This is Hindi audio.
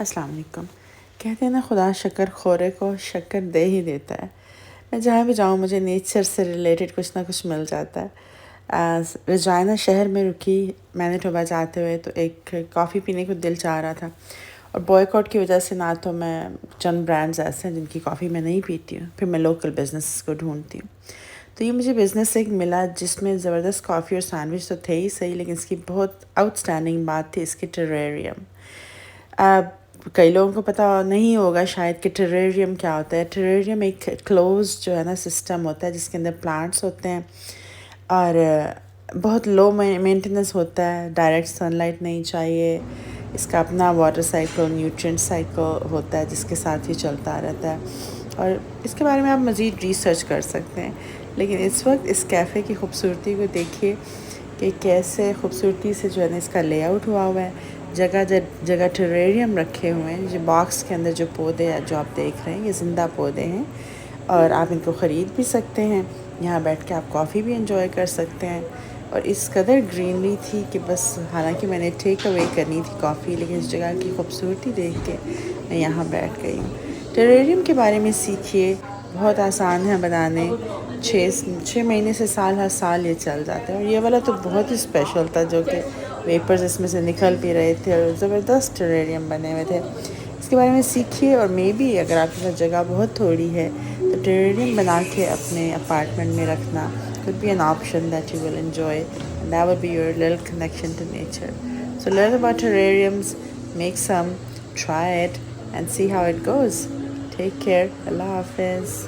अस्सलाम वालेकुम। कहते हैं ना, खुदा शक्कर खोरे को शक्कर दे ही देता है। मैं जहाँ भी जाऊँ मुझे नेचर से रिलेटेड कुछ ना कुछ मिल जाता है। रजायना शहर में रुकी मैनिटोबा जाते हुए तो एक कॉफ़ी पीने को दिल चाह रहा था, और बॉयकॉट की वजह से ना तो मैं चंद ब्रांड्स ऐसे हैं जिनकी कॉफ़ी मैं नहीं पीती हूँ, फिर मैं लोकल बिजनेस को ढूंढती हूँ। तो ये मुझे बिज़नेस एक मिला जिसमें ज़बरदस्त कॉफ़ी और सैंडविच तो थे ही सही, लेकिन इसकी बहुत आउटस्टैंडिंग बात थी इसके टेरेरियम। अब कई लोगों को पता नहीं होगा शायद कि टेरेरियम क्या होता है। टेरेरियम एक क्लोज जो है ना सिस्टम होता है जिसके अंदर प्लांट्स होते हैं, और बहुत लो मेंटेनेंस होता है। डायरेक्ट सनलाइट नहीं चाहिए। इसका अपना वाटर साइकिल, न्यूट्रिएंट साइकिल होता है जिसके साथ ही चलता रहता है, और इसके बारे में आप मज़ीद रिसर्च कर सकते हैं। लेकिन इस वक्त इस कैफ़े की खूबसूरती को देखिए कि कैसे खूबसूरती से जो है ना इसका लेआउट हुआ है। जगह जगह टेरेरियम रखे हुए हैं। जो बॉक्स के अंदर जो पौधे हैं जो आप देख रहे हैं, ये ज़िंदा पौधे हैं, और आप इनको ख़रीद भी सकते हैं। यहाँ बैठ के आप कॉफ़ी भी इंजॉय कर सकते हैं। और इस कदर ग्रीनरी थी कि बस, हालांकि मैंने टेक अवे करनी थी कॉफ़ी, लेकिन इस जगह की खूबसूरती देख के मैं यहाँ बैठ गई हूँ। टेरेरियम के बारे में सीखिए, बहुत आसान है बनाने। 6 महीने से साल हर साल ये चल जाता है। और ये वाला तो बहुत ही स्पेशल था, जो कि वेपर्स इसमें से निकल भी रहे थे और ज़बरदस्त टेरेरियम बने हुए थे। इसके बारे में सीखिए, और मे बी अगर आपके पास जगह बहुत थोड़ी है तो टेरेरियम बना के अपने अपार्टमेंट में रखना could be an option that you will enjoy, and that would be your little connection to nature. So learn about terrariums, make some, try it, and see how it goes. Take care. Allah Hafiz.